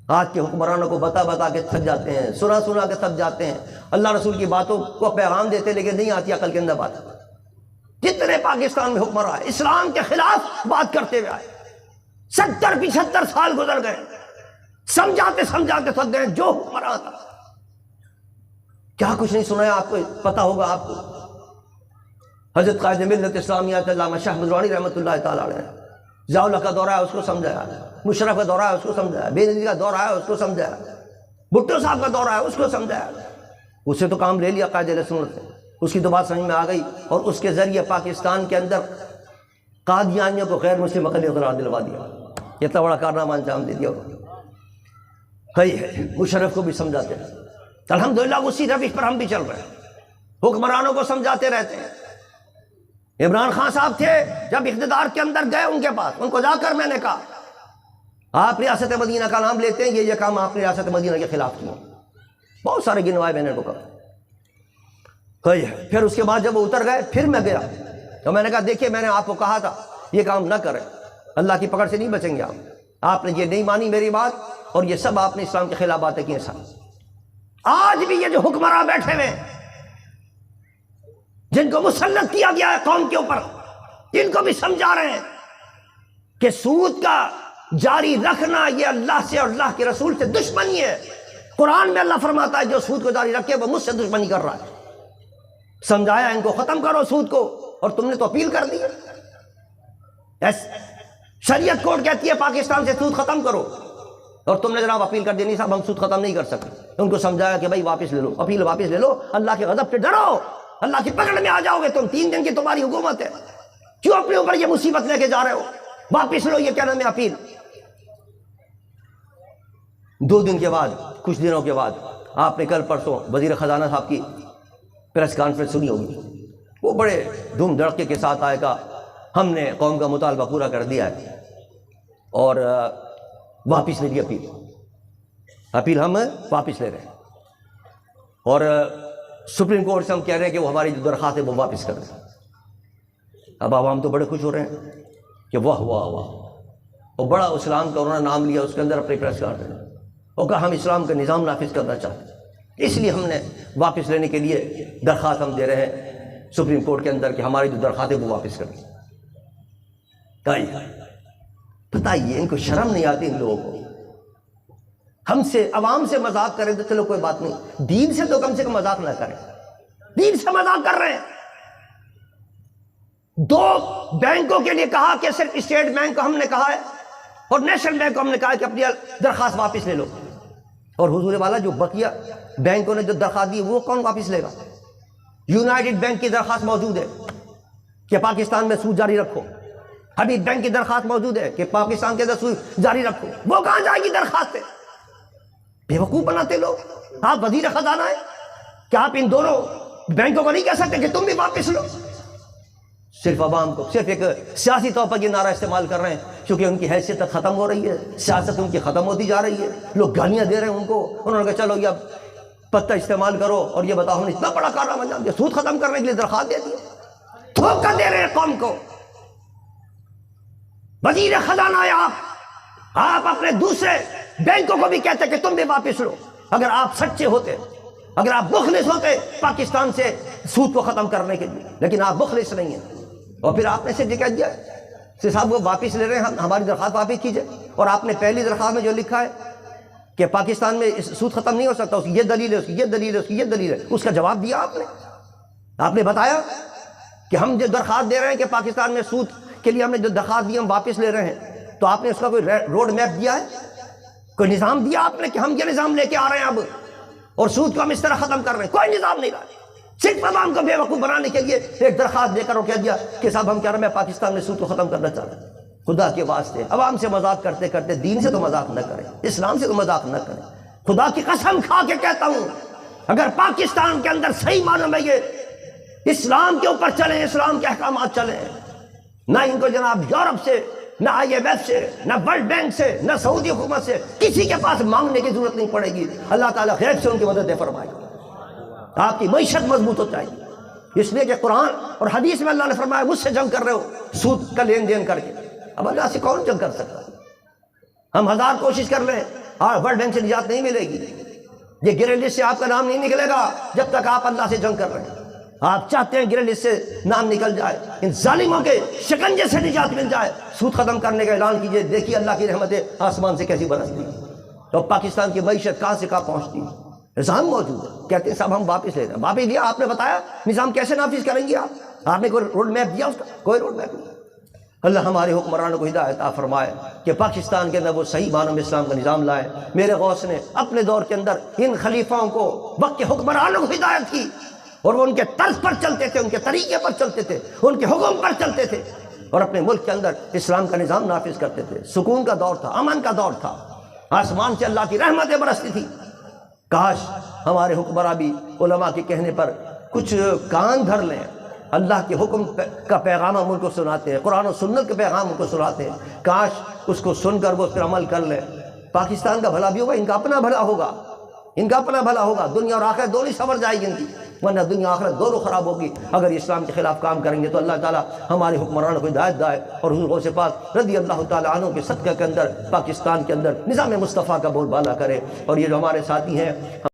آج کے حکمرانوں کو بتا بتا کے تھک جاتے ہیں، سنا سنا کے تھک جاتے ہیں، اللہ رسول کی باتوں کو پیغام دیتے لیکن نہیں آتی عقل کے اندر بات۔ جتنے پاکستان میں حکمراں ہیں اسلام کے خلاف بات کرتے ہوئے آئے، 70-75 سال گزر گئے، سمجھاتے سمجھاتے تھک گئے۔ جو حکمراں تھا کیا کچھ نہیں سنایا، آپ کو پتہ ہوگا۔ آپ کو حضرت قائد ملت اسلامیہ علامہ شاہ بدروانی رحمۃ اللہ تعالیٰ علیہ، ضیاء اللہ کا دورہ ہے اس کو سمجھایا، مشرف کا دورہ ہے اس کو سمجھایا، بے نظیر کا دورہ ہے اس کو سمجھایا، بھٹو صاحب کا دورہ ہے اس کو سمجھایا۔ اس سے تو کام لے لیا قائد اہل سنت نے، اس کی تو بات سمجھ میں آ گئی، اور اس کے ذریعے پاکستان کے اندر قادیانیوں کو غیر مسلم اقلیت قرار دلوا دیا۔ اتنا بڑا کارنامہ انجام دے دیا۔ کئی ہے مشرف کو بھی سمجھاتے ہیں، الحمدللہ اسی روش پر ہم بھی چل رہے ہیں، حکمرانوں کو سمجھاتے رہتے ہیں۔ عمران خان صاحب تھے، جب اقتدار کے اندر گئے ان کے پاس، ان کو جا کر میں نے کہا آپ ریاست مدینہ کا نام لیتے ہیں، یہ کام آپ نے ریاست مدینہ کے خلاف کیا۔ بہت سارے گنوائے میں نے کو کہا۔ پھر اس کے بعد جب وہ اتر گئے پھر میں گیا تو میں نے کہا دیکھیے میں نے آپ کو کہا تھا یہ کام نہ کریں، اللہ کی پکڑ سے نہیں بچیں گے آپ نے یہ نہیں مانی میری بات، اور یہ سب آپ نے اسلام کے خلاف باتیں کی ہیں سب۔ آج بھی یہ جو حکمراں بیٹھے ہوئے جن کو مسلط کیا گیا ہے قوم کے اوپر، ان کو بھی سمجھا رہے ہیں کہ سود کا جاری رکھنا یہ اللہ سے اور اللہ کے رسول سے دشمنی ہے۔ قرآن میں اللہ فرماتا ہے جو سود کو جاری رکھے وہ مجھ سے دشمنی کر رہا ہے۔ سمجھایا ان کو ختم کرو سود کو، اور تم نے تو اپیل کر دی۔ شریعت کورٹ کہتی ہے پاکستان سے سود ختم کرو، اور تم نے جناب اپیل کر دی نہیں صاحب ہم سود ختم نہیں کر سکتے۔ ان کو سمجھایا کہ بھائی واپس لے لو، اپیل واپس لے لو، اللہ کے غضب سے ڈرو، اللہ کی پکڑ میں آ جاؤ گے تم، 3 دن کی تمہاری حکومت ہے، کیوں اپنے اوپر یہ مصیبت لے کے جا رہے ہو، واپس لو، یہ کیا نام ہے اپیل۔ 2 دن کے بعد، کچھ دنوں کے بعد، آپ نے کل پرسوں وزیر خزانہ صاحب کی پریس کانفرنس سنی ہوگی، وہ بڑے دھوم دھڑکے کے ساتھ آئے گا ہم نے قوم کا مطالبہ پورا کر دیا ہے اور واپس لے لی اپیل ہم واپس لے رہے ہیں، اور سپریم کورٹ سے ہم کہہ رہے ہیں کہ وہ ہماری جو درخواست ہے وہ واپس کر دیں۔ اب عوام تو بڑے خوش ہو رہے ہیں کہ واہ واہ واہ، اور بڑا اسلام کا انہوں نے نام لیا اس کے اندر اپنی پریس کانفرنس، اور کہا ہم اسلام کا نظام نافذ کرنا چاہتے ہیں، اس لیے ہم نے واپس لینے کے لیے درخواست ہم دے رہے ہیں سپریم کورٹ کے اندر کہ ہماری جو درخواست ہے وہ واپس کر دیں۔ بتائیے ان کو شرم نہیں آتی ان لوگوں کو؟ ہم سے عوام سے مذاق کریں تو چلو کوئی بات نہیں، دین سے تو کم سے کم مذاق نہ کریں، دین سے مذاق کر رہے ہیں۔ 2 بینکوں کے لیے کہا کہ صرف اسٹیٹ بینک کو ہم نے کہا ہے اور نیشنل بینک کو ہم نے کہا ہے کہ اپنی درخواست واپس لے لو، اور حضور والا جو بقیہ بینکوں نے جو درخواست دی وہ کون واپس لے گا؟ یونائٹڈ بینک کی درخواست موجود ہے کہ پاکستان میں سود جاری رکھو، حبیب بینک کی درخواست موجود ہے کہ پاکستان کے اندر سود جاری رکھو، وہ کہاں جائے گی درخواست؟ بے وقوف بناتے لوگ۔ آپ وزیر خزانہ ہیں، کیا آپ ان دونوں بینکوں کو نہیں کہہ سکتے کہ تم بھی واپس لو؟ صرف عوام کو صرف ایک سیاسی طور پر یہ نعرہ استعمال کر رہے ہیں کیونکہ ان کی حیثیت ختم ہو رہی ہے، سیاست ان کی ختم ہوتی جا رہی ہے، لوگ گالیاں دے رہے ہیں ان کو، انہوں نے کہا چلو یہ پتہ استعمال کرو اور یہ بتاؤ ہم نے اتنا بڑا کارنامہ انجام دیا، سود ختم کرنے کے لیے درخواست دے دی، دھوکہ دے رہے ہیں قوم کو۔ وزیر خزانہ ہے آپ اپنے دوسرے بینکوں کو بھی کہتے کہ تم بھی واپس لو۔ اگر آپ سچے ہوتے، اگر آپ مخلص ہوتے پاکستان سے سود کو ختم کرنے کے لیے، لیکن آپ مخلص نہیں ہیں، اور پھر آپ نے صرف یہ کہہ دیا کہ صاحب وہ واپس لے رہے ہیں، ہماری درخواست واپس کیجئے، اور آپ نے پہلی درخواست میں جو لکھا ہے کہ پاکستان میں سود ختم نہیں ہو سکتا، اس کی یہ دلیل ہے، اس کی یہ دلیل ہے، اس کی یہ دلیل ہے، اس کا جواب دیا آپ نے بتایا کہ ہم جو درخواست دے رہے ہیں کہ پاکستان میں سود کے لیے ہم نے جو درخواست دی ہم واپس لے رہے ہیں، تو آپ نے اس کا کوئی روڈ میپ دیا ہے، کوئی نظام دیا آپ نے کہ ہم یہ نظام لے کے آ رہے ہیں اب اور سود کو ہم اس طرح ختم کر رہے ہیں؟ کوئی نظام نہیں رہا، صرف عوام کو بے وقوف بنانے کے لیے ایک درخواست دے کر وہ کہہ دیا کہ صاحب ہم کہہ رہے ہیں میں پاکستان میں سود کو ختم کرنا چاہتا ہوں۔ خدا کے واسطے عوام سے مذاق کرتے کرتے دین سے تو مذاق نہ کریں، اسلام سے تو مذاق نہ کریں۔ خدا کی قسم کھا کے کہتا ہوں اگر پاکستان کے اندر صحیح معنوں میں یہ اسلام کے اوپر چلیں، اسلام کے احکامات چلیں، نہ ان کو جناب یورپ سے، نہ IMF سے، نہ ورلڈ بینک سے، نہ سعودی حکومت سے کسی کے پاس مانگنے کی ضرورت نہیں پڑے گی، اللہ تعالیٰ غیب سے ان کی مدد فرمائے گا، آپ کی معیشت مضبوط ہو جائے گی۔ اس لیے کہ قرآن اور حدیث میں اللہ نے فرمایا مجھ سے جنگ کر رہے ہو سود کا لین دین کر کے، اب اللہ سے کون جنگ کر سکتا ہے؟ ہم 1000 کوشش کر لیں ورلڈ بینک سے نجات نہیں ملے گی، یہ گرے لسٹ سے آپ کا نام نہیں نکلے گا جب تک آپ اللہ سے جنگ کر رہے ہیں۔ آپ چاہتے ہیں گرے لسٹ سے نام نکل جائے، ان ظالموں کے شکنجے سے نجات مل جائے، سود ختم کرنے کا اعلان کیجئے، دیکھیے اللہ کی رحمتیں آسمان سے کیسی برستی ہیں، تو پاکستان کی معیشت کہاں سے کہاں پہنچتی ہے۔ نظام موجود ہے، کہتے ہیں صاحب ہم واپس لے رہے ہیں، واپس لیا، آپ نے بتایا نظام کیسے نافذ کریں گے آپ نے کوئی روڈ میپ دیا اس کا؟ کوئی روڈ میپ نہیں۔ اللہ ہمارے حکمرانوں کو ہدایت عطا فرمائے کہ پاکستان کے اندر وہ صحیح معنوں میں اسلام کا نظام لائے۔ میرے غوث نے اپنے دور کے اندر ان خلیفاؤں کو، وقت کے حکمرانوں کو ہدایت کی، اور وہ ان کے طرز پر چلتے تھے، ان کے طریقے پر چلتے تھے، ان کے حکم پر چلتے تھے، اور اپنے ملک کے اندر اسلام کا نظام نافذ کرتے تھے۔ سکون کا دور تھا، امن کا دور تھا، آسمان سے اللہ کی رحمتیں برستی تھی۔ کاش ہمارے حکمراں بھی علماء کے کہنے پر کچھ کان دھر لیں، اللہ کے حکم کا پیغام ہم ان کو سناتے ہیں، قرآن و سنت کے پیغام ان کو سناتے ہیں، کاش اس کو سن کر وہ اس پر عمل کر لیں۔ پاکستان کا بھلا بھی ہوگا، ان کا اپنا بھلا ہوگا، ان کا اپنا بھلا ہوگا، دنیا اور آخرت دونوں سنور جائے گی ان کی، ورنہ دنیا آخرت دونوں خراب ہوگی اگر اسلام کے خلاف کام کریں گے۔ تو اللہ تعالیٰ ہمارے حکمرانوں کو ہدایت دائے، اور حضور غوث پاک رضی اللہ تعالیٰ عنہ کے صدقہ کے اندر پاکستان کے اندر نظام مصطفیٰ کا بول بالا کرے۔ اور یہ جو ہمارے ساتھی ہیں